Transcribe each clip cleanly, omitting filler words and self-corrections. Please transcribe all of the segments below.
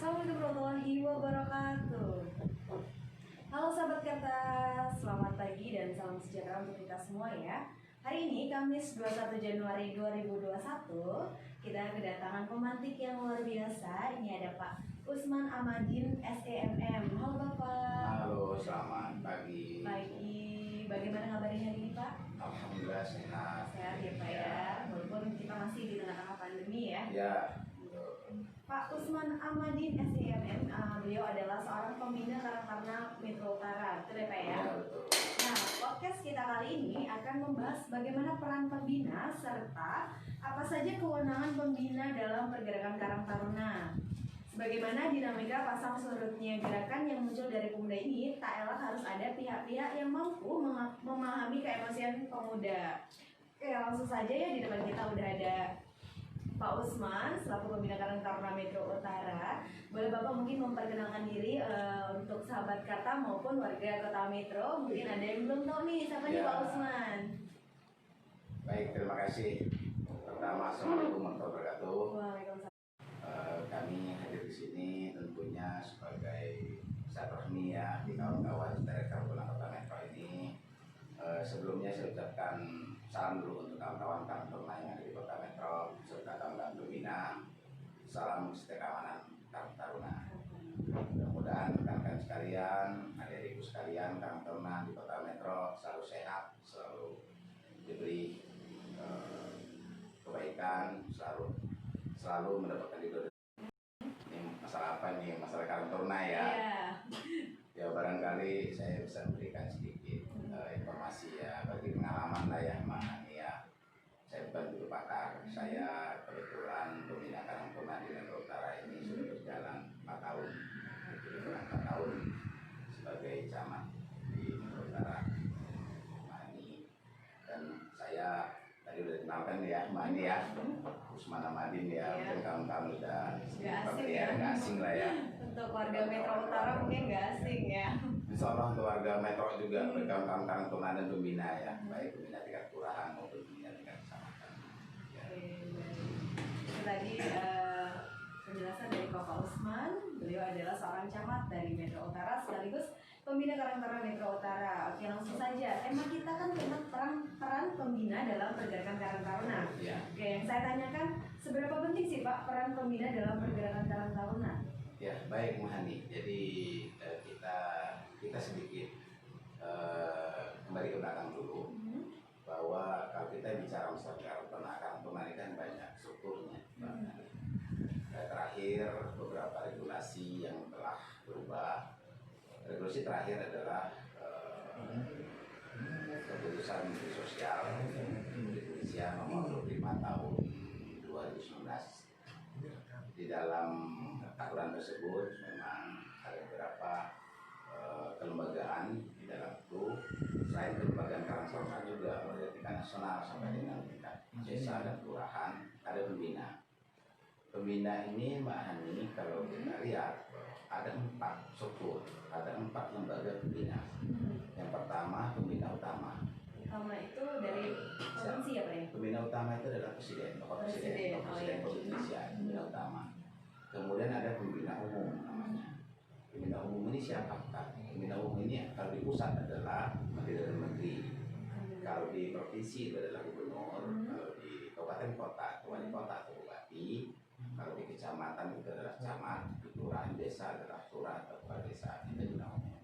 Assalamualaikum warahmatullahi wabarakatuh. Halo sahabat kertas, selamat pagi dan salam sejahtera untuk kita semua ya. Hari ini Kamis 21 Januari 2021, kita kedatangan pemantik yang luar biasa. Ini ada Pak Usman Amadin SEMM. Halo Bapak. Halo, selamat pagi. Pagi, bagaimana kabarnya hari ini Pak? Alhamdulillah sehat. Sehat ya Pak ya, walaupun kita masih di tengah-tengah pandemi ya. Ya. Pak Usman Amadin SEMM, beliau adalah seorang pembina Karang Taruna Metro Utara, betul ya Pak ya? Ya, betul. Nah, podcast kita kali ini akan membahas bagaimana peran pembina serta apa saja kewenangan pembina dalam pergerakan Karang Taruna. Sebagaimana dinamika pasang surutnya gerakan yang muncul dari pemuda ini, tak elak harus ada pihak-pihak yang mampu memahami keemosian pemuda. Oke, langsung saja ya, di depan kita udah ada Pak Usman selaku pembina Karang Taruna Metro Utara. Boleh Bapak mungkin memperkenalkan diri untuk sahabat Karta maupun warga Kota Metro. Mungkin ada yang belum tahu nih siapa nih Pak Usman. Baik, terima kasih. Pertama, Assalamualaikum warahmatullahi wabarakatuh. Waalaikumsalam. Kami hadir di sini tentunya sebagai silaturahmi ya di kawan-kawan dari Kabupaten Kota Metro ini. Sebelumnya saya ucapkan salam dulu untuk kawan-kawan Karang Taruna yang ada di Kota Metro serta kawan-kawan pembina. Salam keamanan Karang Taruna. Mudah-mudahan rekan-rekan sekalian, adik-adikku sekalian, Karang Taruna di Kota Metro selalu sehat, selalu diberi kebaikan, selalu mendapatkan ridho. Ini masalah apa nih? Masalah Karang Taruna ya. Ya barangkali saya bisa memberikan sedikit informasi ya, bagi pengalaman lah ya, mana nih ya. Saya bukan guru pakar, saya kebetulan pembina Karang Taruna di Metro Utara ini sudah berjalan 4 tahun, jadi kurang 4 tahun sebagai camat di Metro Utara. Mani, dan saya tadi udah dikenalkan ya, Mani ya, Usman Amadin ya, mungkin kawan-kawan udah nggak asing lah ya. Untuk warga Metro Utara mungkin nggak asing ya. Insya Allah untuk warga Metro juga, kawan-kawan Karang Taruna dan pembina ya, baik pembina tingkat kelurahan maupun pembina tingkat kecamatan. Ya. Itu tadi penjelasan dari Bapak Usman. Beliau adalah seorang camat dari Metro Utara sekaligus pembina Karang Taruna Metro Utara. Oke, langsung saja. Tema kita kan tentang peran pembina dalam pergerakan Karang Taruna. Ya. Oke, yang saya tanyakan, seberapa penting sih Pak peran pembina dalam pergerakan Karang Taruna? Ya, baik Muhani. Jadi kita sedikit kembali ke belakang dulu, bahwa kalau kita bicara masalah Karang Taruna ini kan banyak strukturnya. Terakhir beberapa regulasi yang telah berubah. Regulasi terakhir adalah keputusan Menteri Sosial Indonesia nomor 25 tahun 2019. Di dalam aturan tersebut memang ada beberapa kelembagaan di dalam itu. Selain kelembagaan Karang Taruna juga mulai tingkat nasional sampai dengan tingkat desa dan kelurahan ada pembina. Pembina ini Mbak Hani, kalau kita lihat ada 4 struktur, ada 4 lembaga pembina. Yang pertama pembina utama. Utama itu dari provinsi ya Pak ya? Pembina utama itu adalah presiden Indonesia, pembina utama. Kemudian ada pembina umum namanya. Pembina umum ini siapa? Pembina umum ini kalau di pusat adalah Menteri dan Menteri. Kalau di provinsi itu adalah gubernur. Kalau di kabupaten kota, wali kota atau bupati. Kalau di kecamatan itu adalah camat. Di kelurahan desa adalah lurah atau kepala desa. Itu pembina umum.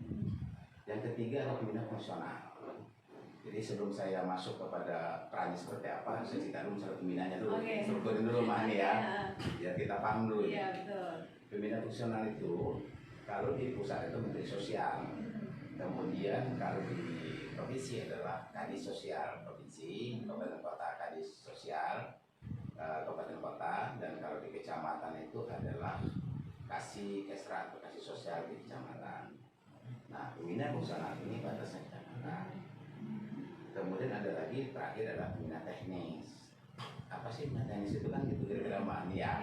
Yang ketiga adalah pembina fungsional. Jadi sebelum saya masuk kepada perannya seperti apa, saya cerita dulu soal pembinanya dulu. Strukturin dulu Mani ya, biar kita paham dulu. Iya, betul. Pembina fungsional itu kalau di pusat itu Menteri Sosial, kemudian kalau di provinsi adalah Kadis Sosial provinsi, kabupaten kota Kadis Sosial kabupaten kota, dan kalau di kecamatan itu adalah Kasih Kesra atau Kasih Sosial di kecamatan. Nah, pembina fungsional ini batasnya kecamatan. Kemudian ada lagi terakhir adalah pembina teknis. Apa sih pembina teknis itu kan gitu kira-kira Mbak Ani ya.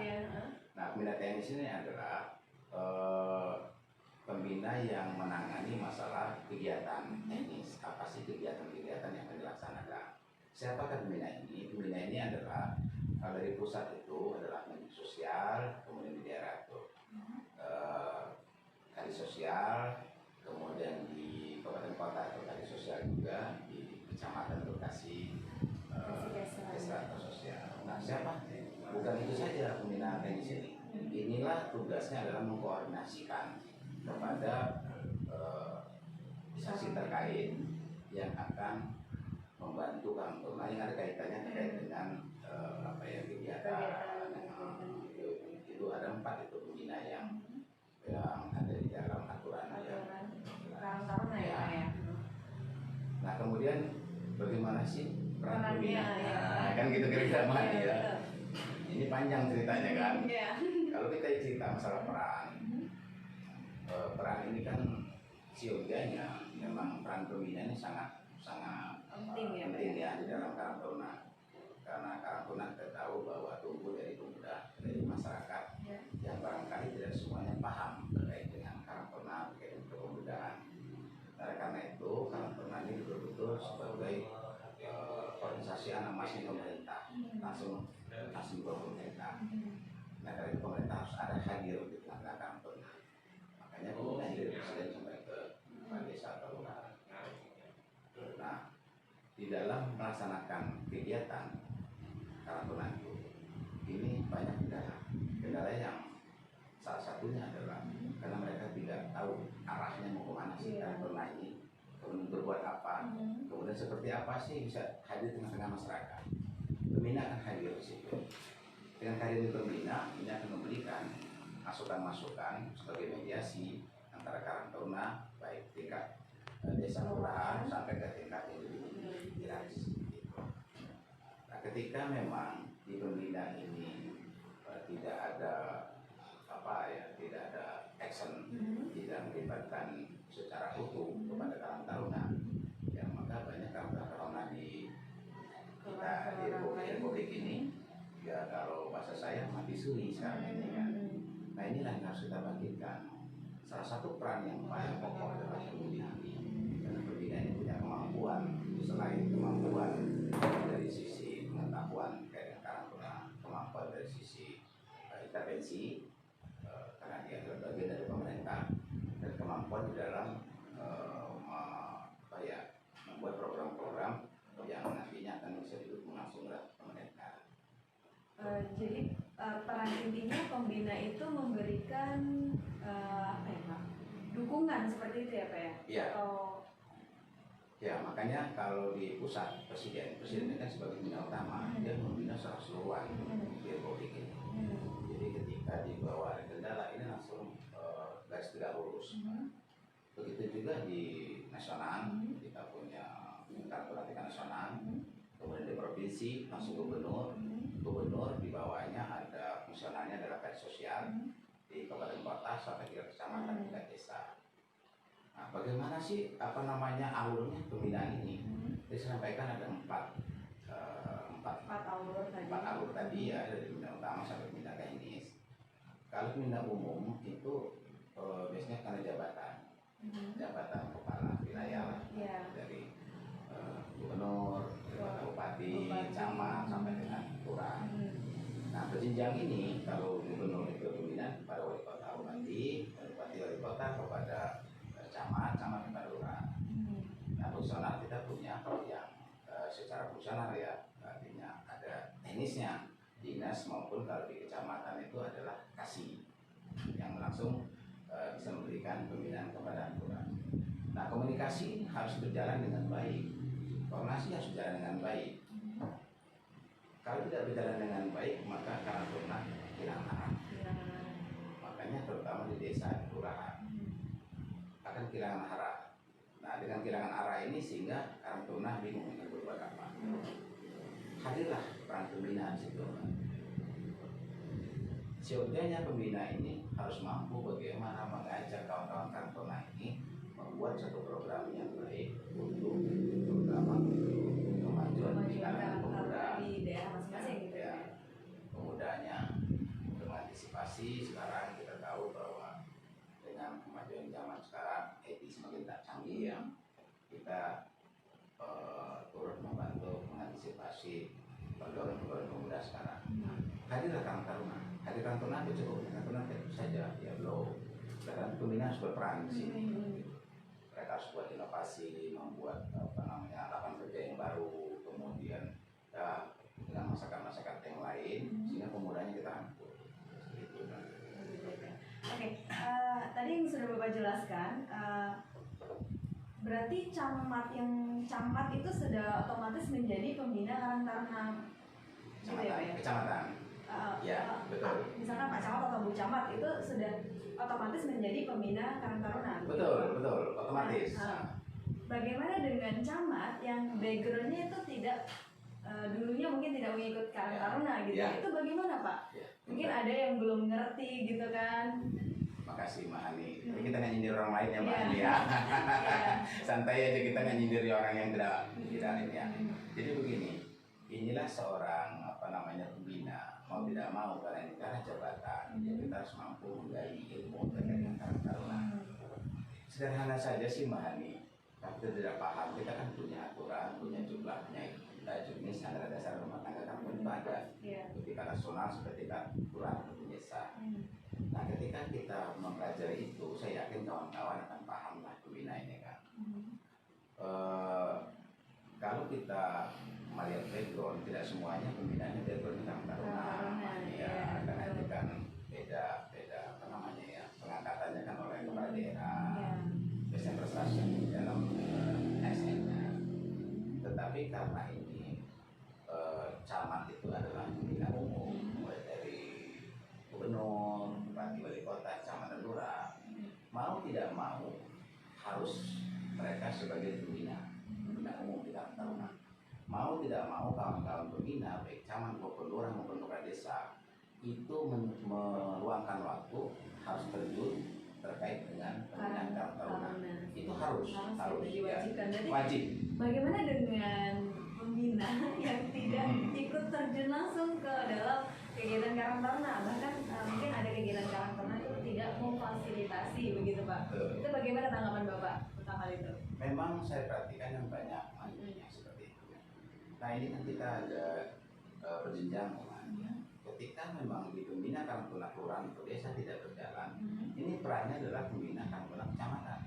Nah, pembina teknis ini adalah pembina yang menangani masalah kegiatan teknis. Apa sih kegiatan-kegiatan yang akan dilaksanakan? Siapakah pembina ini? Pembina ini adalah kalau dari pusat itu adalah Menteri Sosial, kemudian di daerah itu siapa? Bukan itu saja pembinaan teknis ini. Inilah tugasnya adalah mengkoordinasikan kepada instansi terkait yang akan membantu Karang Taruna yang ada kaitannya terkait dengan kegiatan. Itu ada 4 itu pembina yang ada di dalam aturan Karang Taruna ya. Nah kemudian bagaimana sih peran pembina? Ya. Kan gitu kira-kira ya. Ini panjang ceritanya kan. Kalau kita cerita masalah peran ini kan siogianya memang peran pembina ini sangat penting ya di dalam Karang Taruna. Karena Karang Taruna kita tahu bahwa tumbuh dari pemuda dari masyarakat yang barangkali tidak semuanya paham terkait dengan Karang Taruna, terkait dengan kepemudaan. Karena itu Karang Taruna ini betul-betul sebagai organisasi anak masing pemerintah, langsung ke pemerintah. Nah dari pemerintah harus ada hadir di tengah Karang Taruna. Makanya kemudian dari presiden sampai ke desa atau lurah. Nah di dalam melaksanakan kegiatan Karang Taruna ini banyak kendala yang salah satunya adalah karena mereka tidak tahu arahnya mau kemana sih Karang Taruna ini, kemudian berbuat apa, kemudian seperti apa sih bisa hadir di tengah-tengah masyarakat. Pembina akan hadir di situ. Dengan hadir pembina ini akan memberikan masukan-masukan sebagai mediasi antara Karang Taruna baik tingkat desa kelurahan sampai ke tingkat hierarkis. Nah, ketika memang di pembina ini tidak ada tidak ada action, tidak melibatkan secara utuh kepada Karang Taruna, ya maka banyak Karang Taruna di kita di Republik ini, ya kalau bahasa saya mati suri sekarang ini kan. Nah inilah yang harus kita bangkitkan. Salah satu peran yang paling pokok adalah pembina ini, karena pembina ini punya kemampuan selain kemampuan dari sisi pengetahuan kayak Karang Taruna, kemampuan dari sisi intervensi karena dia adalah bagian dari pemerintah, dan kemampuan di dalam membuat program-program yang nantinya akan bisa didukung langsung oleh pemerintah. Jadi peran intinya pembina itu memberikan dukungan seperti itu ya Pak ya? Iya. Ya makanya kalau di pusat presiden ini kan sebagai pembina utama, dia membina secara keseluruhan di Republik ini. Jadi ketika di bawah ada kendala ini langsung garis tegak lurus. Begitu juga di nasional, kita punya Karang Taruna nasional, kemudian di provinsi langsung gubernur di bawahnya ada fungsionalnya adalah pers sosial, di kabupaten kota sampai ke kecamatan hingga desa. Nah, bagaimana sih alurnya pembinaan ini? Disampaikan ada empat alur tadi ya, dari pembina utama sampai pembina teknis. Kalau pembina umum itu biasanya karena jabatan kepala wilayah dari gubernur, bupati, camat sampai dengan lurah. Nah berjenjang ini kalau gubernur itu pembinaan kepada wali kota bupati wali kota kepada camat kepada lurah. Nah fungsional kita punya kalau yang secara fungsional ya, artinya ada teknisnya dinas maupun kalau di kecamatan itu adalah kasih yang langsung bisa memberikan pembinaan kepada lurah. Nah komunikasi harus berjalan dengan baik, koordinasi harus berjalan dengan baik. Kalau tidak berjalan dengan baik maka Karang Taruna hilang arah. Makanya terutama di desa di kelurahan akan kehilangan arah. Nah dengan kehilangan arah ini sehingga Karang Taruna bingung untuk berbuat apa. Hadirlah peran pembina di situ. Seyogianya pembina ini harus mampu bagaimana mengajak kawan-kawan Karang Taruna ini membuat satu program yang baik untuk terutama kemajuan di kalangan pemuda di daerah masing-masing gitu ya. Pemudanya untuk mengantisipasi sekarang kita tahu bahwa dengan kemajuan zaman sekarang IT semakin tak canggih ya, kita turut membantu mengantisipasi pergaulan pemuda sekarang. Hadirlah Karang Taruna. Hadir Karang Taruna itu cukup, Karang Taruna itu saja ya belum. Karena pembina harus berperan di sini. Mereka harus buat inovasi, membuat lapangan kerja yang baru, kemudian ya dengan masyarakat yang lain tadi yang sudah Bapak jelaskan, berarti camat itu sudah otomatis menjadi pembina Karang Taruna, gitu ya Pak ya? Kecamatan. Ya, betul. Misalkan Pak Camat atau Bu Camat itu sudah otomatis menjadi pembina Karang Taruna. Betul, otomatis. Bagaimana dengan camat yang backgroundnya itu tidak dulunya mungkin tidak mengikut Karang Taruna gitu? Itu bagaimana Pak? Mungkin ada yang belum ngerti gitu kan? Makasih Mbak Ani. Tapi kita nggak nyindir orang lain ya Mbak Ani ya. Santai aja, kita nggak nyindir orang yang tidak ini ya. Jadi begini, inilah seorang pembina, mau tidak mau karena ini karena jabatan, jadi kita harus mampu menggali ilmu terkait dengan Karang Taruna. Sederhana saja sih Mbak Ani. Kalau kita tidak paham, kita kan punya aturan, punya jumlahnya. Jumlah standar dasar rumah tangga kan pun ada. Ketika nasional seperti aturan desa. Nah, ketika kita mempelajari itu, saya yakin kawan-kawan akan paham lah pembina ini kan. Kalau kita melihat background, tidak semuanya pembinanya background Karang Taruna. Ya, karena itu kan beda pengangkatannya kan oleh kepala daerah, desentralisasi di dalam SN-nya. Tetapi karena ini camat itu adalah pembina umum, mulai dari gubernur, bupati, wali kota, camat dan lurah, mau tidak mau harus mereka sebagai pembina umum di Karang Taruna. Mau tidak mau kawan-kawan pembina baik camat maupun lurah maupun kepala desa itu meluangkan waktu harus terjun terkait dengan pembinaan Karang Taruna. Itu harus diwajibkan. Ya, wajib. Bagaimana dengan pembina yang tidak ikut terjun langsung ke dalam kegiatan Karang Taruna, bahkan mungkin ada kegiatan Karang Taruna itu tidak memfasilitasi begitu Pak? Itu bagaimana tanggapan Bapak tentang hal itu? Memang saya perhatikan yang banyak yang seperti itu. Nah ini kan kita ada berjenjang ketika memang di pembina Karang Taruna kelurahan atau desa tidak berjalan, ini perannya adalah pembina Karang Taruna kecamatan.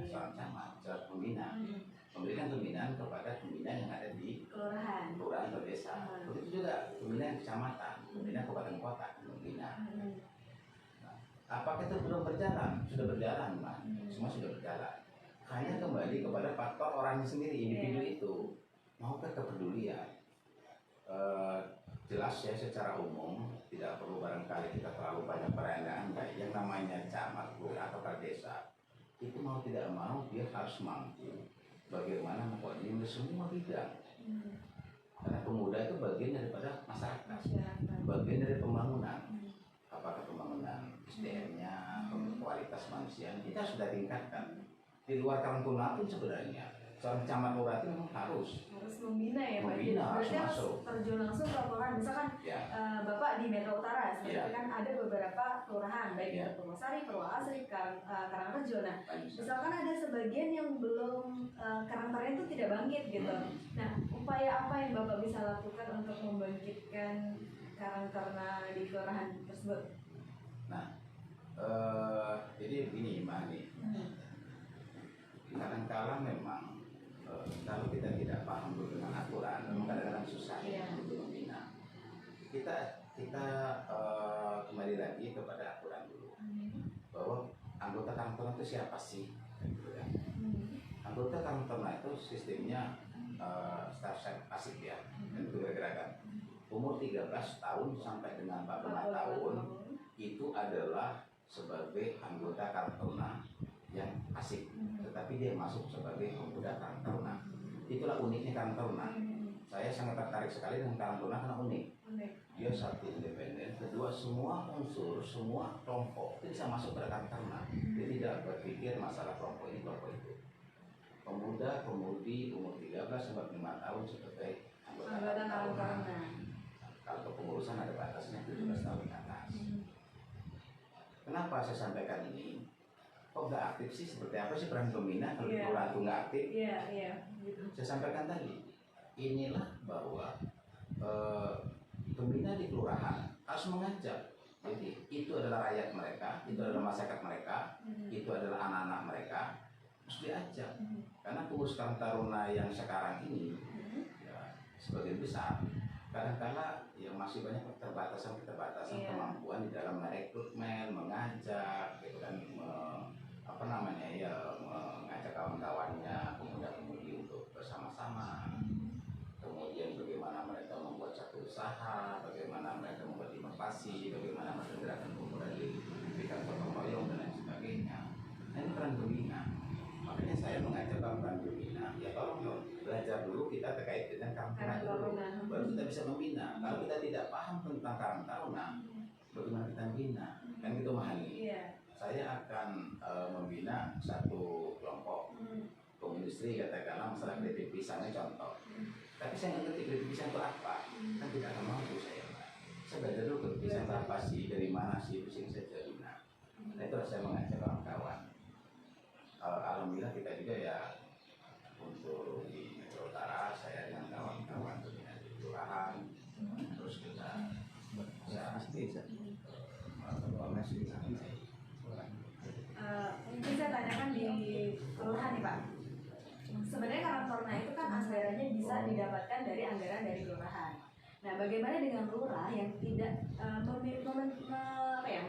Seorang camat, seorang pembina memberikan pembinaan kepada pembina yang ada di kelurahan atau desa. Begitu juga pembina kecamatan, pembina kabupaten kota, pembina. Nah, apakah itu belum berjalan? Sudah berjalan, Mbak. Semua sudah berjalan. Hanya kembali kepada faktor orangnya sendiri, individu itu. Maukah kepedulian? Jelas ya secara umum tidak perlu barangkali kita terlalu banyak perandaan yang namanya camat atau kepala desa itu mau tidak mau dia harus mampu bagaimana mengkoordinir semua bidang. Karena pemuda itu bagian daripada masyarakat, bagian dari pembangunan. Apakah pembangunan SDM-nya, kualitas manusia kita sudah tingkatkan. Di luar Karang Taruna pun sebenarnya seorang camat lurah itu memang harus membina ya Pak. Berarti harus terjun langsung ke kelurahan. Misalkan Bapak di Metro Utara, seperti kan ada beberapa kelurahan baik itu Purwosari, Purwoasri, Karangrejo. Nah, misalkan ada sebagian yang belum Karang Taruna itu tidak bangkit gitu. Nah, upaya apa yang Bapak bisa lakukan untuk membangkitkan Karang Taruna di kelurahan tersebut? Nah, jadi begini Mbak Ani. Kadang-kadang memang kalau kita tidak paham dengan aturan, memang kadang-kadang susah untuk membina. Kita kembali lagi kepada aturan dulu, bahwa anggota Karang Taruna itu siapa sih? Anggota Karang Taruna itu sistemnya staff pasif ya, dan itu bergerakan. Umur 13 tahun sampai dengan 45 tahun itu adalah sebagai anggota Karang Taruna yang asik, tetapi dia masuk sebagai pemuda Karang Taruna. Itulah uniknya Karang Taruna. Saya sangat tertarik sekali dengan Karang Taruna karena unik. Dia satu independen, kedua semua unsur, semua kelompok itu bisa masuk pada Karang Taruna. Dia tidak berpikir masalah kelompok ini, kelompok itu. Pemuda, pemudi umur 13 sampai 5 tahun sebagai anggota Karang Taruna. Kalau kepengurusan ada batasnya 17 tahun ke atas. Kenapa saya sampaikan ini? Kok nggak aktif sih? Seperti apa sih peran pembina kalau di kelurahan itu nggak aktif? Gitu. Saya sampaikan tadi, inilah bahwa pembina di kelurahan harus mengajak. Jadi itu adalah rakyat mereka, itu adalah masyarakat mereka, itu adalah anak-anak mereka, harus diajak. Karena pengurus Karang Taruna yang sekarang ini, ya, sebagian besar, kadang-kala yang masih banyak keterbatasan kemampuan di dalam merekrutmen, mengajak, gitu kan, informasi bagaimana masa gerakan pemuda diberikan gotong royong dan lain sebagainya. Nah, ini peran pembina. Makanya saya mengajak peran pembina, ya tolong dong belajar dulu kita terkait dengan Karang Taruna dulu, baru kita bisa membina. Kalau kita tidak paham tentang Karang Taruna, bagaimana kita membina? Kan gitu Mahani. Saya akan membina satu kelompok industri, katakanlah masalah keripik pisangnya contoh. Tapi saya nggak ngerti keripik pisang itu apa, kan tidak akan mampu saya. Saya belajar dulu keripik pisang itu apa sih, dari mana sih, pusing saja. Nah itu saya mengajak kawan-kawan. Alhamdulillah kita juga ya untuk di Metro Utara, saya dengan kawan-kawan di kelurahan, terus kita mungkin saya tanyakan di kelurahan nih Pak. Sebenarnya Karang Taruna itu kan anggarannya bisa didapatkan dari anggaran dari kelurahan. Nah, bagaimana dengan lurah yang tidak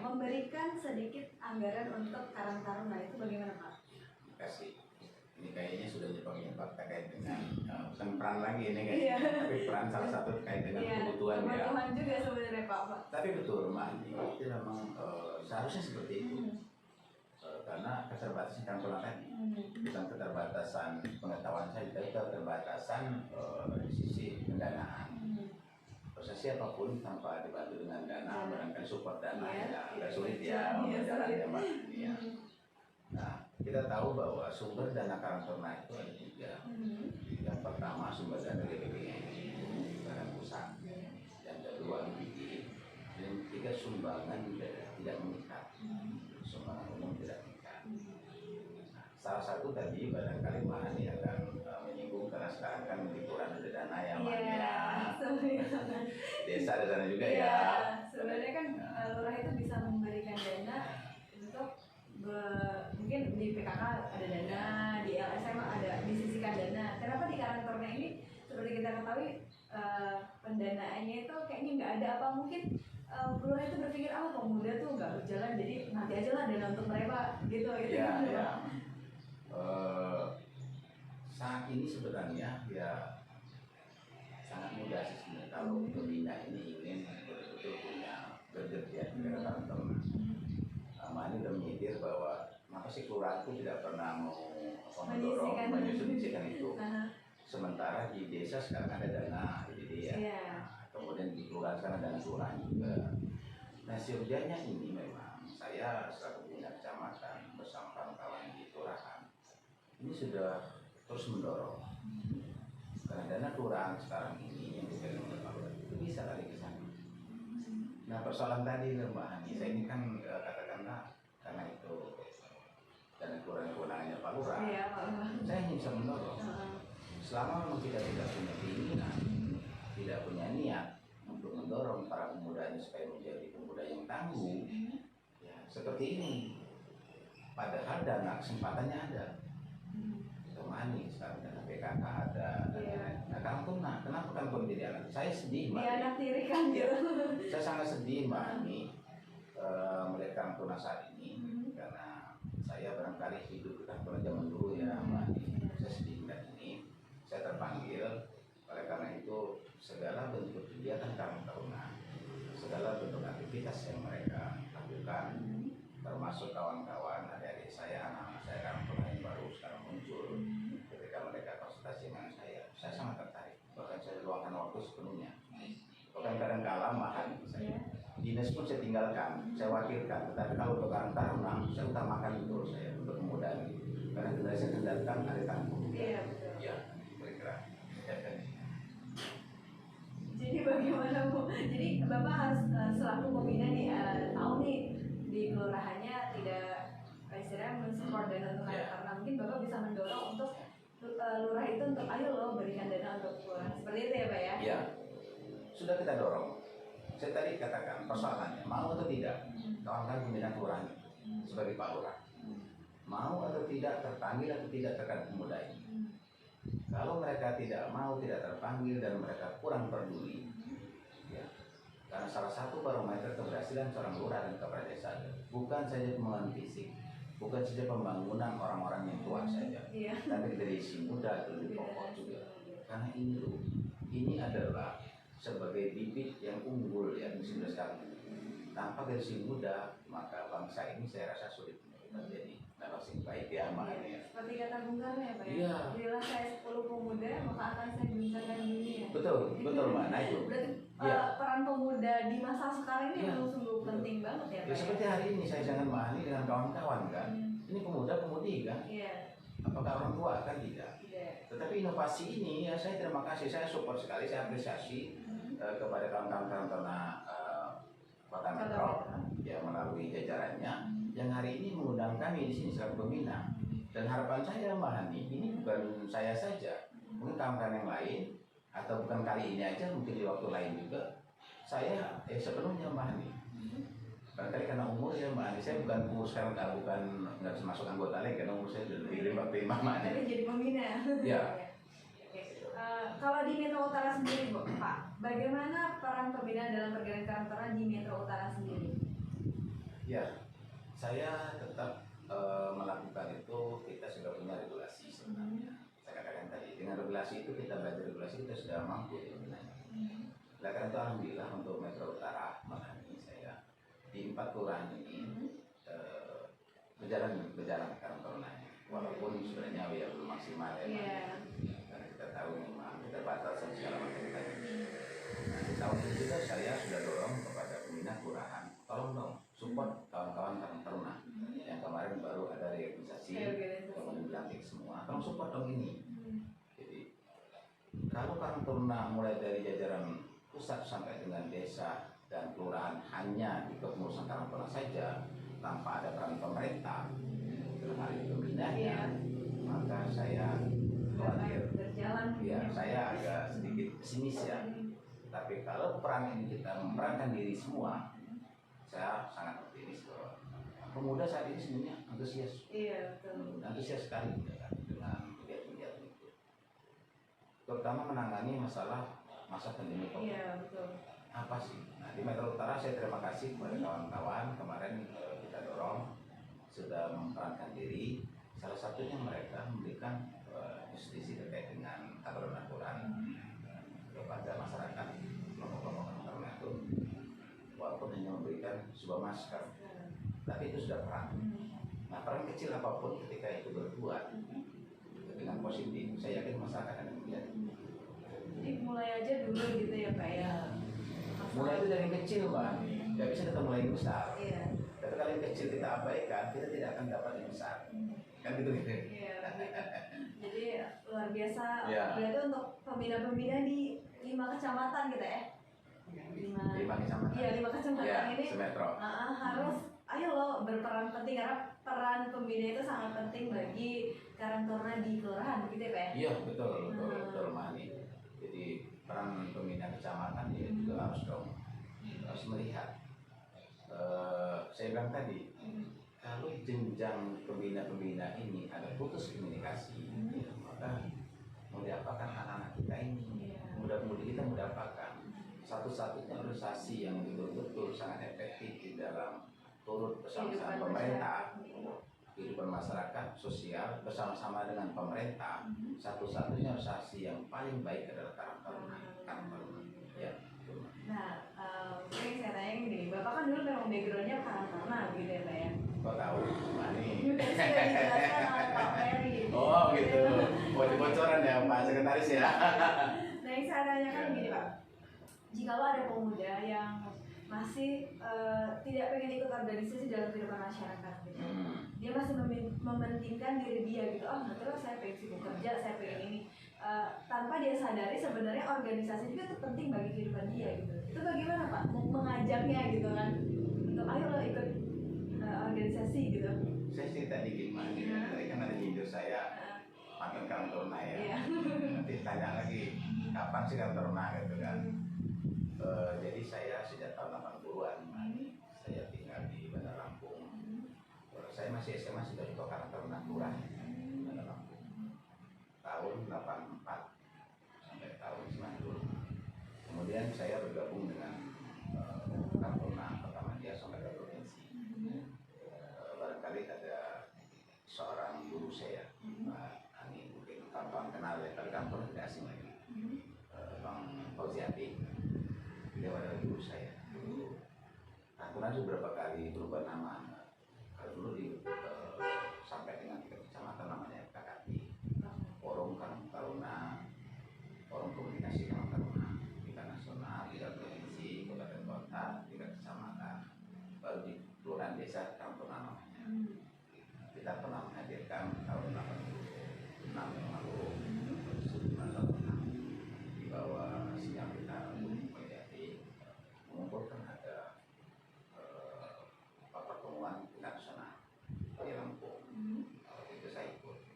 memberikan sedikit anggaran untuk Karang Taruna itu bagaimana Pak? Kasih. Ini kayaknya sudah nyepak terkait dengan bukan peran lagi ini kayaknya, tapi peran salah satu terkait dengan kebutuhan ya. Kebutuhan juga sebenarnya Pak. Tapi betul Mbak, itu memang seharusnya seperti itu. Karena keterbatasan Karang Taruna tadi, bukan keterbatasan pengetahuan saya, tapi keterbatasan dari sisi pendanaan. Prosesi apapun tanpa dibantu dengan dana, barangkali support dana ya agak sulit ya jalannya Mbak. Ya. Nah, kita tahu bahwa sumber dana Karang Taruna itu ada 3. Yang pertama sumber dana dari BPN, badan pusat. Yang kedua BPD. Yang ketiga sumbangan tidak mengikat. Sumbangan umum tidak mengikat. Nah, salah satu tadi barangkali Mbak Hani akan menyinggung karena sekarang kan di kelurahan ada dana yang desa ada dana juga ya. Sebenarnya kan lurah itu bisa memberikan dana untuk mungkin di PKK ada dana, di LSM ada disisikan dana. Kenapa di Karang Taruna ini seperti kita ketahui pendanaannya itu kayaknya nggak ada, apa mungkin lurah itu berpikir pemuda tuh nggak berjalan, jadi nanti aja lah dana untuk mereka gitu ya. Saat ini sebenarnya ya sangat mudah sih sebenarnya kalau pembina ini ingin betul-betul punya bergerak di Karang Taruna. Ini udah menyindir bahwa maka sih kelurahan itu tidak pernah mau mendorong menyusun itu. Sementara di desa sekarang ada dana IDD ya. Kemudian di kelurahan sekarang ada dana kelurahan juga. Nah sebenarnya ini memang saya selaku pembina kecamatan bersama kawan-kawan di kelurahan ini sudah terus mendorong. Karena dana kelurahan sekarang ini yang dipegang oleh Pak Lurah itu bisa lari ke sana. Nah persoalan tadi Mbak Hani, saya ini kan katakanlah karena itu dana kelurahan kewenangannya Pak Lurah, saya hanya bisa mendorong. Selama memang kita tidak punya keinginan, tidak punya niat untuk mendorong para pemudanya supaya menjadi pemuda yang tangguh, ya seperti ini. Padahal dana kesempatannya ada. Temani sekarang dana PKK ada. Nah Karang Taruna, kenapa kan pun jadi anak? Saya sedih Mbak. Saya sangat sedih Mbak Ani melihat Karang Taruna saat ini karena saya barangkali hidup di Karang Taruna zaman dulu ya Mbak Ani. Saya sedih melihat ini. Saya terpanggil oleh karena itu segala bentuk kegiatan Karang Taruna, segala bentuk aktivitas yang mereka lakukan, termasuk kawan-kawan adik-adik saya, anak-anak saya Karang Taruna yang baru sekarang muncul. Ketika mereka konsultasi dengan saya sangat tertarik. Bahkan saya luangkan waktu sepenuhnya. Bahkan kadang-kala mahal saya. Dinas pun saya tinggalkan, saya wakilkan. Tetapi kalau untuk Karang Taruna, saya utamakan betul saya untuk pemuda ini. Karena generasi saya kendalikan ada tanggung. Iya betul. Ya, kira-kira. Jadi bagaimana Bu? Jadi Bapak harus selaku pembina nih tahu nih di kelurahannya tidak istilahnya mensupport dana untuk Karang Taruna. Mungkin Bapak bisa mendorong untuk lurah itu untuk ayo loh berikan dana untuk kelurahan. Seperti itu ya Pak ya? Iya. Sudah kita dorong. Saya tadi katakan persoalannya mau atau tidak kawan-kawan pembina kelurahan sebagai Pak Lurah mau atau tidak terpanggil atau tidak terkait pemuda ini. Kalau mereka tidak mau, tidak terpanggil dan mereka kurang peduli, ya, karena salah satu barometer keberhasilan seorang lurah dan kepala desa bukan saja pengembangan fisik, bukan saja pembangunan orang-orang yang tua saja, tapi dari si muda itu lebih pokok juga. Karena ini adalah sebagai bibit yang unggul yang sudah sekarang tanpa generasi muda maka bangsa ini saya rasa sulit menjadi narasi baik ya makanya. Seperti kata Bung Karno ya Pak ya. Iya. Bila saya 10 pemuda maka akan saya bentangkan dunia. Betul Mbak. Nah itu. Berarti Iya. peran pemuda di masa sekarang ini Iya. memang sungguh penting banget ya Pak. Ya seperti hari ini saya dengan Mbak Ani dengan kawan-kawan kan. Ini pemuda-pemudi kan. Iya. Apakah orang tua kan tidak. Iya. Tetapi inovasi ini ya saya terima kasih, saya support sekali, saya apresiasi kepada kawan-kawan Karantona Kota Metro yang melalui jajarannya yang hari ini mengundang kami di sini selaku pembina. Dan harapan saya Mbak Hani, ini bukan saya saja, mungkin kawan-kawan yang lain atau bukan kali ini aja, mungkin di waktu lain juga saya sepenuhnya Mbak Hani. Barangkali karena umur ya Mbak Hani, saya bukan umur sekarang nggak bisa masuk anggota lagi karena umur saya sudah lebih dari Mbak Hani. Tapi jadi pembina. Ya. Kalau di Metro Utara sendiri Pak, bagaimana peran pembina dalam pergerakan Karantona di Metro Utara sendiri? Ya, saya tetap melakukan itu, kita sudah punya regulasi sebenarnya. Saya katakan tadi, dengan regulasi itu kita belajar regulasi, kita sudah mampu ya sebenarnya. Oleh karena itu alhamdulillah untuk Metro Utara, makanya saya di 4 kelurahan ini berjalan Karantonanya. Walaupun sebenarnya ya belum maksimal ya. Yeah. Karena kita tahu memang keterbatasan segala macam tadi. Nah, di tahun ini juga saya sudah dorong kepada pembina kelurahan, tolong dong support kawan-kawan Karantona yang kemarin baru ada reorganisasi, kemudian dilantik semua, tolong support dong ini. Jadi kalau Karantona mulai dari jajaran pusat sampai dengan desa dan kelurahan hanya di kepengurusan Karantona saja tanpa ada peran pemerintah dalam hal ini pembinanya, maka saya khawatir. Ya, saya agak sedikit pesimis ya. Tapi kalau peran ini kita memerankan diri semua, saya sangat optimis bahwa pemuda saat ini sebenarnya antusias. Iya, betul. Antusias sekali dengan kegiatan-kegiatan itu. Terutama menangani masalah masa pandemi COVID. Iya, betul. Apa sih? Nah, di Metro Utara saya terima kasih kepada kawan-kawan kemarin kita dorong sudah memperankan diri. Salah satunya mereka memberikan justisi terkait dengan aturan-aturan kepada masyarakat kelompok-kelompok karena itu walaupun hanya memberikan sebuah masker, tapi itu sudah peran. Nah, peran kecil apapun ketika itu berbuat dengan positif, saya yakin masyarakat akan melihat. Jadi mulai aja dulu gitu ya Pak ya. Mulai itu dari kecil Mbak, nggak bisa kita mulai yang besar. Iya. Tapi kalau yang kecil kita abaikan, kita tidak akan dapat yang besar. Kan gitu gitu. Iya, begitu. Jadi luar biasa. Ya. Berarti untuk pembina-pembina di 5 kecamatan gitu ya. 5 kecamatan. Iya, 5 kecamatan Ya, ini semetro. harus ayo lo berperan penting karena peran pembina itu sangat penting bagi Karantona di kelurahan begitu ya Pak ya? Iya, betul Mani. Jadi peran pembina kecamatan ya juga harus dong harus melihat. Saya bilang tadi, kalau jenjang pembina-pembina ini ada putus komunikasi, ya, maka mau diapakan anak-anak kita ini, muda-mudi kita mau diapakan. Satu-satunya organisasi yang betul-betul sangat efektif di dalam turut bersama-sama pemerintah, kehidupan masyarakat, sosial bersama-sama dengan pemerintah, satu-satunya organisasi yang paling baik adalah Karantona. Ya. Nah, mungkin saya tanya gini, Bapak kan dulu memang backgroundnya Karantona gitu ya Pak ya? Kok tahu? Mani. Sudah dijelaskan oleh Pak Ferry. Oh gitu, bocoran ya Pak Sekretaris ya. Nah yang saya tanyakan gini Pak, jika lo ada pemuda yang masih tidak pengen ikut organisasi dalam kehidupan masyarakat gitu, dia masih mementingkan diri dia gitu, oh nanti lah saya pengen sibuk kerja, saya pengen ini, tanpa dia sadari sebenarnya organisasi juga itu penting bagi kehidupan dia gitu. Itu bagaimana Pak mengajaknya gitu kan, untuk ayo lo ikut organisasi gitu. Saya cerita dikit Mani, tadi kan ada video saya panggil Karantona ya. Nanti tanya lagi kapan sih Karantona gitu kan. Jadi saya sejak tahun 80-an saya tinggal di Bandar Lampung. Saya masih SMA sudah di Karantona Kurang Bandar Lampung. Tahun 84 sampai tahun 90. Kemudian saya bergabung dengan Karantona pertama dia sampai ke provinsi. Barangkali ada seorang guru saya, Pak Ani, mungkin kawan kenal ya, tapi Karantona tidak asing lagi. Bang Fauziati, beliau adalah guru saya. Aturan Kita pernah menghadirkan tahun 86 yang lalu, 1986, di bawah sinyal kita Mulyadi mengumpulkan ada pertemuan tingkat nasional di Lampung. Waktu itu saya ikut.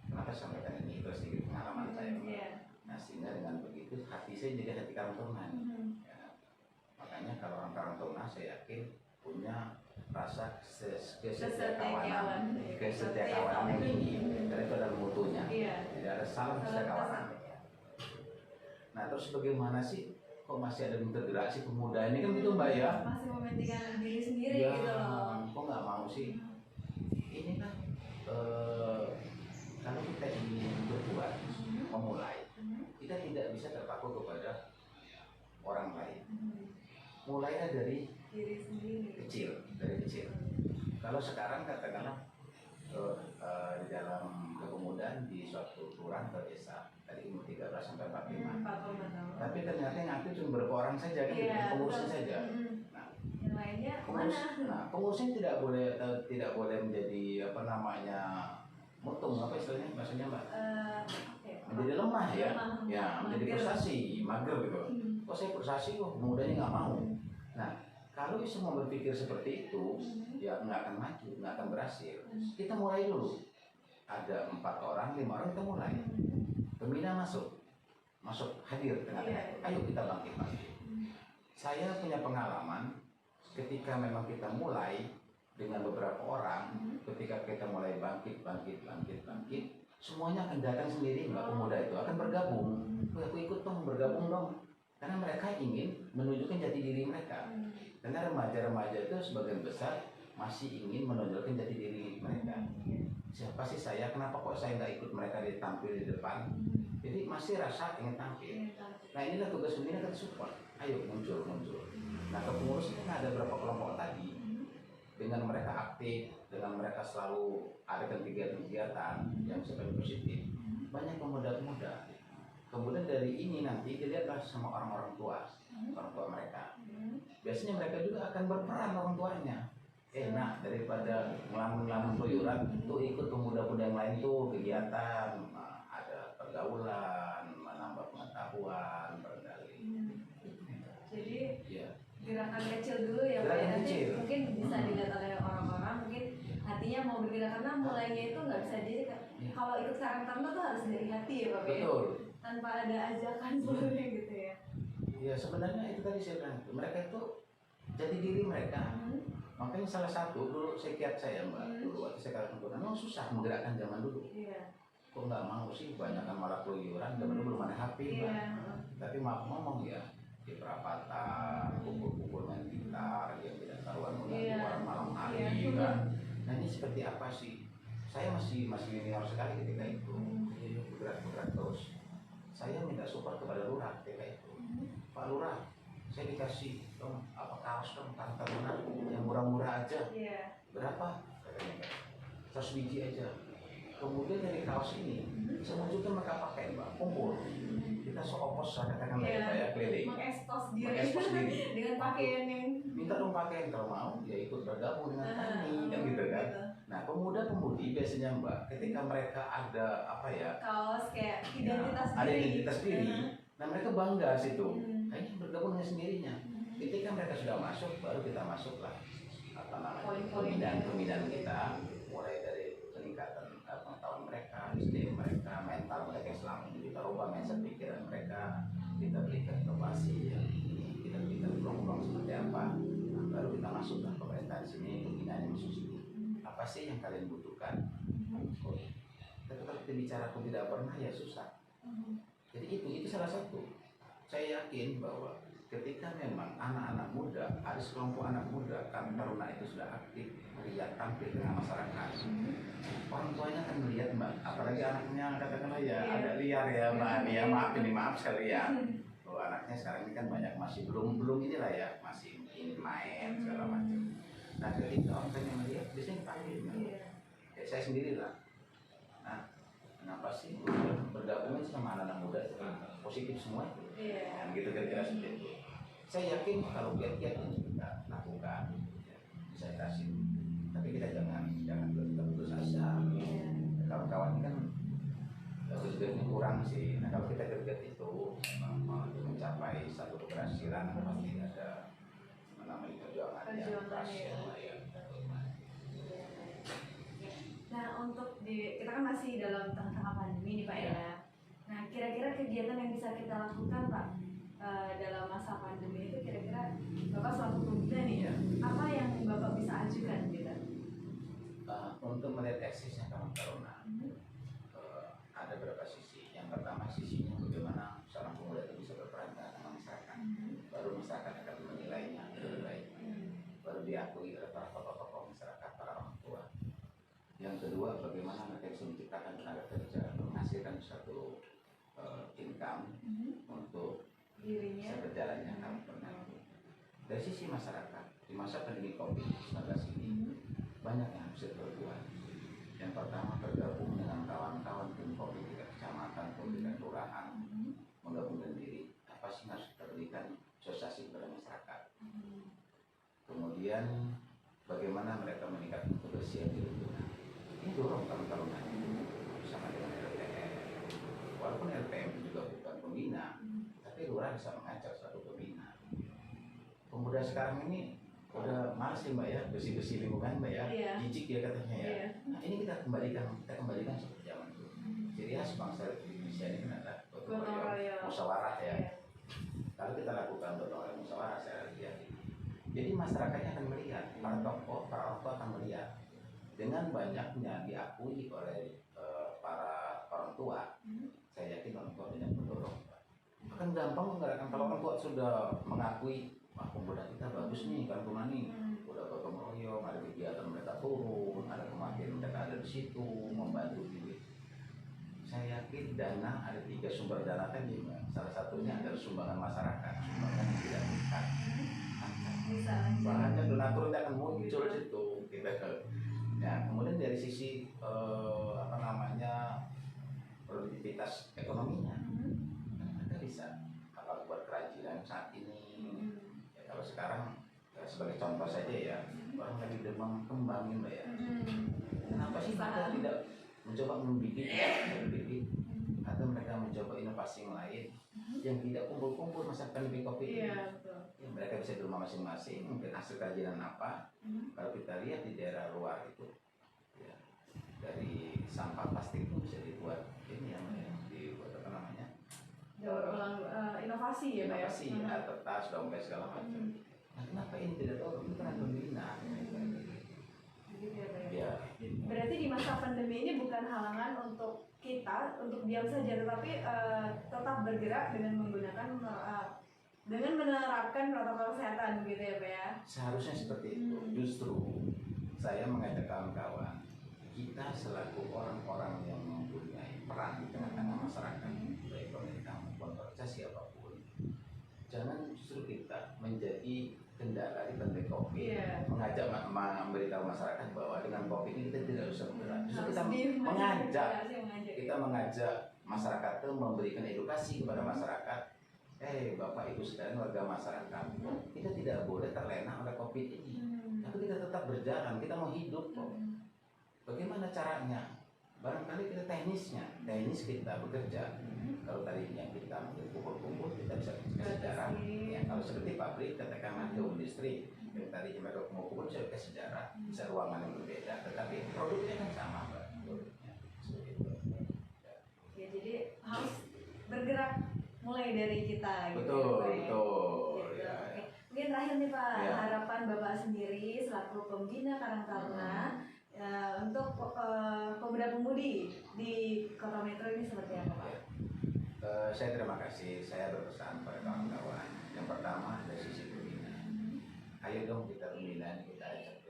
Kenapa saya sampaikan ini? Itu sedikit pengalaman saya. Nah, sehingga dengan begitu hati saya jadi hati Karang Taruna. Ya. Makanya kalau orang Karang Taruna saya yakin punya rasa kesetiakawanan ini daripada mutunya. Tidak ada salah kesetiakawanan. Nah, terus bagaimana sih kok masih ada integrasi pemuda ini kan gitu Mbak ya? Masih mementingkan diri sendiri ya, gitu loh. Kok nggak mau sih? Ini kan kalau kita ingin berbuat, memulai, kita tidak bisa terpaku kepada orang lain. Mulainya dari Diri sendiri. dari kecil. Kalau sekarang katakanlah di dalam kepemudaan di suatu kelurahan atau desa tadi umur 13 sampai 45. 45 tahun. Tapi ternyata yang aktif cuma beberapa orang saja kan, pengurusnya saja. Nah, yang lainnya mana? Nah, pengurusnya tidak boleh menjadi apa namanya mutung, apa istilahnya bahasanya Mbak? Menjadi lemah ya, menjadi frustasi, mager gitu. Kok saya frustasi kok mudanya nggak mau. Nah, kalau semua berpikir seperti itu, ya nggak akan maju, nggak akan berhasil. Kita mulai dulu. Ada 4 orang, 5 orang kita mulai. Pembina masuk hadir tengah-tengah. Ayo kita bangkit. Saya punya pengalaman ketika memang kita mulai dengan beberapa orang, ketika kita mulai bangkit, semuanya akan datang sendiri, Mbak pemuda itu akan bergabung. Aku ikut dong, bergabung dong. Karena mereka ingin menunjukkan jati diri mereka. Karena remaja-remaja itu sebagian besar masih ingin menunjukkan jati diri mereka. Siapa sih saya? Kenapa kok saya nggak ikut mereka tampil di depan? Jadi masih rasa ingin tampil. Nah, inilah tugas pembina, kita support. Ayo muncul. Nah, kepengurus kan ada berapa kelompok tadi. Dengan mereka aktif, dengan mereka selalu ada kegiatan-kegiatan yang sebenarnya positif. Banyak pemuda-pemuda. Kemudian dari ini nanti dilihatlah sama orang tua mereka. Biasanya mereka juga akan berperan orang tuanya. Nah, daripada ngelamun keluyuran, tuh ikut pemuda-pemuda yang lain tuh kegiatan, ada pergaulan, menambah pengetahuan, barangkali. Jadi ya, gerakan kecil dulu ya, Pak. Nanti mungkin bisa dilihat oleh orang-orang, mungkin hatinya mau bergerak, karena mulainya itu nggak bisa kalau ikut Karang Taruna tuh harus dari hati ya, Pak. Betul. Tanpa ada ajakan sebelumnya gitu ya. Ya, sebenarnya itu tadi saya bilang, mereka itu jadi diri mereka. Makanya salah satu dulu sekiat saya Mbak, dulu waktu saya Karang Taruna memang susah menggerakkan zaman dulu. Kok nggak mau sih, banyak kan malah keluyuran, zaman dulu belum ada HP Mbak. Tapi maaf ngomong ya, di perapatan, kumpul-kumpul main gitar, yang tidak karuan mengganggu orang malam hari kan. Nah, ini seperti apa sih? Saya masih junior sekali ketika itu, jadi bergerak terus. Saya minta support kepada lurah ketika itu. Pak Lurah, saya dikasih dong apa kaos dong Karang Taruna yang murah-murah aja. Berapa? Katanya 100 biji aja. Kemudian dari kaos ini saya munculkan mereka pakai Mbak, kumpul. Kita so-opos katakan ya keliling. Mengekspos diri. Dengan pakaian yang minta dong pakaian, kalau mau ya ikut bergabung dengan kami kan gitu kan. Nah, pemuda-pemudi biasanya Mbak, ketika mereka ada apa ya? Kaos kayak identitas diri. Ada identitas diri. Nah, mereka bangga situ. Kayaknya bergabung dengan sendirinya. Ketika mereka sudah masuk, baru kita masuklah apa namanya pembinaan kita, mulai dari peningkatan pengetahuan mereka, SDM mereka, mental mereka yang selama ini kita rubah mindset pikiran mereka, kita berikan inovasi yang kita berikan peluang seperti apa. Nah, baru kita masuklah pemerintah di sini, pembinaannya masuk sini. Apa sih yang kalian butuhkan? Tapi kalau kita bicara pun tidak pernah ya susah. Jadi itu salah satu. Saya yakin bahwa ketika memang anak-anak muda, ada sekelompok anak muda, Karang Taruna itu sudah aktif melihat tampil dengan masyarakat. Orang tuanya akan melihat Mbak, apalagi anaknya katakanlah ya agak liar ya Mbak, ya maaf sekali ya. Kalau anaknya sekarang ini kan banyak masih belum inilah ya, masih ingin main segala macam. Nah, ketika orang tuanya melihat, biasanya dipanggil. Kayak saya sendiri lah. Nah, kenapa sih bergabung sama anak-anak muda itu positif semua itu? Kan gitu kira-kira seperti itu. Saya yakin kalau giat-giat ini kita lakukan, bisa kasih, tapi kita jangan kurang sih. Nah kalau kita greget itu memang untuk mencapai satu keberhasilan pasti ada namanya perjuangan yang keras ya. Nah untuk kita kan masih dalam tengah-tengah pandemi nih Pak ya. Nah kira-kira kegiatan yang bisa kita lakukan Pak dalam masa pandemi itu kira-kira Bapak selaku pembina nih apa yang Bapak bisa ajukan gitu? Untuk melihat eksisnya Karang Taruna ada beberapa sisi. Yang pertama sisinya bagaimana seorang pemuda itu bisa berperan dengan masyarakat. Baru masyarakat akan menilainya lebih baik. Baru diakui oleh para tokoh-tokoh masyarakat, para orang tua. Yang kedua, bagaimana mereka bisa menciptakan tenaga kerja, menghasilkan suatu income untuk dirinya bisa berjalannya karakternya. Dari sisi masyarakat, di masa pandemi COVID-19 ini banyak yang bisa berbuat. Yang pertama, bergabung dengan kawan-kawan tim COVID di kecamatan, COVID dan kelurahan, menggabungkan diri. Apa sih harus kita berikan sosialisasi kepada masyarakat? Kemudian, bagaimana mereka meningkatkan kebersihan di lingkungan? Ini dorong kawan-kawan bersama dengan LPM. Walaupun LPM juga bukan pembina, tapi lurah bisa mengajak satu pembina. Pemuda sekarang ini udah males sih Mbak ya, bersih-bersih lingkungan Mbak ya, jijik ya katanya ya. Nah ini kita kembalikan seperti zaman dulu. Ciri khas bangsa Indonesia ini kan adalah gotong royong, musyawarah ya. Kalau kita lakukan gotong royong musyawarah saya lihat, jadi masyarakatnya akan melihat, para tokoh, para orang tua akan melihat dengan banyaknya diakui oleh para orang tua. Saya yakin orang tua banyak mendorong. Akan gampang menggerakkan kalau orang tua sudah mengakui, wah pemuda kita bagus nih kan rumah nih, udah gotong royong, ada kegiatan mereka turun, ada kematian mereka ada di situ membantu diri. Saya yakin dana ada 3 sumber dana tadi, salah satunya adalah sumbangan masyarakat, sumbangan yang tidak mengikat. Bahannya donatur akan muncul situ kita ke. Ya, kemudian dari sisi produktivitas ekonominya, mereka bisa kalau buat kerajinan saat ini. Ya, kalau sekarang sebagai contoh saja ya, orang lagi demam kembangin Mbak ya. Kenapa sih mereka tidak mencoba membidik atau mereka mencoba inovasi yang lain yang tidak kumpul-kumpul masa pandemi COVID ini? Ya, mereka bisa di rumah masing-masing, mungkin hasil kajian apa. Kalau kita lihat di daerah luar itu, ya, dari sampah plastik itu bisa dibuat ini yang dibuat apa namanya? Inovasi ya Pak ya? Inovasi, kertas, dompet segala macam. Nah, kenapa ini tidak tahu? Ini kan pembina. Ya. Berarti di masa pandemi ini bukan halangan untuk kita untuk diam saja, tetapi tetap bergerak dengan menggunakan dengan menerapkan protokol kesehatan gitu ya Pak ya? Seharusnya seperti itu. Justru saya mengajak kawan-kawan, kita selaku orang-orang yang mempunyai peran di tengah-tengah masyarakat, baik pemerintah maupun organisasi apapun, jangan justru kita menjadi kendala di pandemi COVID, mengajak memberitahu masyarakat bahwa dengan COVID ini kita tidak usah bergerak. Justru kita mengajak masyarakat itu memberikan edukasi kepada masyarakat. Bapak Ibu sekalian warga masyarakat, kita tidak boleh terlena oleh COVID ini. Tapi kita tetap berjalan, kita mau hidup kok. Bagaimana caranya? Barangkali kita teknis kita bekerja. Kalau tadi yang kita kumpul-kumpul, kita bisa sejarah. Ya, kalau seperti pabrik, katakanlah industri, yang tadi mereka kumpul-kumpul bisa ke sejarah, bisa ruangan yang berbeda, tetapi produknya kan sama, Mbak. Ya, jadi harus bergerak mulai dari kita. Betul, gitu, betul. Gitu. Ya. Oke. Mungkin terakhir nih Pak, harapan Bapak sendiri selaku pembina Karang Taruna untuk pemuda-pemudi di Kota Metro ini seperti apa Pak? Saya terima kasih. Saya berpesan pada kawan-kawan. Yang pertama dari sisi pembina. Ayo dong kita pembina, kita ajak,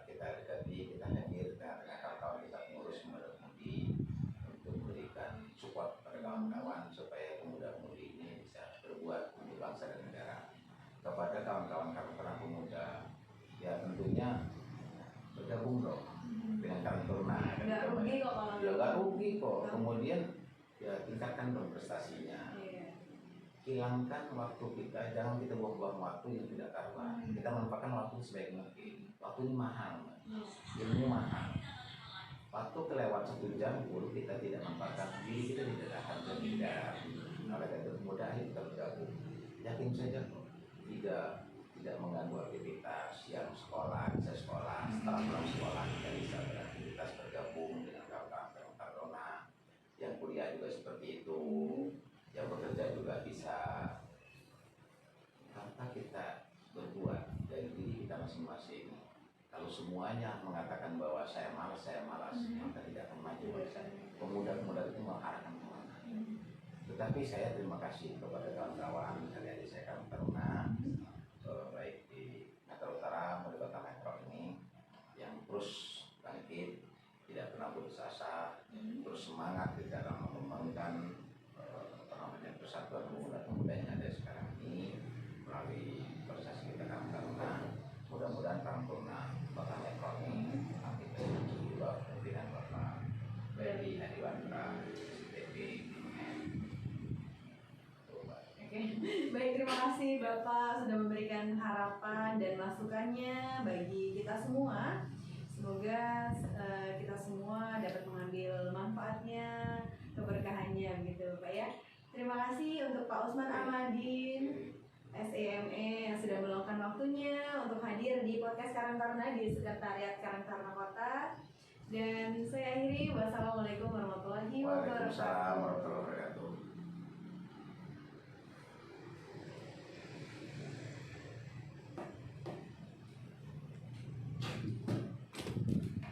kita dekati, kita hadir dengan kawan-kawan kita pengurus pemuda-pemudi untuk memberikan support pada kawan-kawan supaya pemuda-pemudi ini bisa berbuat untuk bangsa dan negara. Kepada kawan-kawan pemuda, ya tentunya bergabung dong dengan Karang Taruna. Nggak rugi kok kalau nggak rugi kok. Kemudian ya tingkatkan dong prestasinya. Hilangkan waktu kita, jangan kita buang-buang waktu yang tidak karuan. Kita manfaatkan waktu sebaik mungkin. Waktu ini mahal, ilmu mahal. Waktu kelewat 1 jam bercampur, kita tidak manfaatkan diri, kita tidak akan berpindah. Oleh karena itu mudah kita bergabung. Yakin saja kok, tidak mengganggu aktivitas yang sekolah, bisa sekolah, setelah pulang sekolah kita bisa beraktivitas bergabung dengan kawan-kawan Taruna. Yang kuliah juga seperti itu, yang bekerja juga bisa. Tanpa kita berbuat dari diri kita masing-masing. Kalau semuanya mengatakan bahwa saya malas, maka tidak akan maju. Pemuda-pemuda itu mengarahkan kemana. Tetapi saya terima kasih kepada kawan-kawan, misalnya di saya kawan Taruna, baik di Sumatera Utara maupun di Kota Metro ini, yang terus bangkit, tidak pernah putus asa, terus semangat di dalam mengembangkan persatuan pemuda-pemuda yang ada sekarang ini melalui proses kita kawan Taruna. Mudah-mudahan kawan Taruna Kota Metro ini nanti terwujud di bawah pimpinan Bapak Bedi Adiwandra, STP. Baik, terima kasih Bapak sudah memberikan harapan dan masukannya bagi kita semua. Semoga kita semua dapat mengambil manfaatnya, keberkahannya gitu Pak ya. Terima kasih untuk Pak Usman Ahmadin SEME yang sudah meluangkan waktunya untuk hadir di podcast Karang Taruna di Sekretariat Karang Taruna Kota. Dan saya akhiri, wassalamualaikum warahmatullahi wabarakatuh. Waalaikumsalam warahmatullahi wabarakatuh.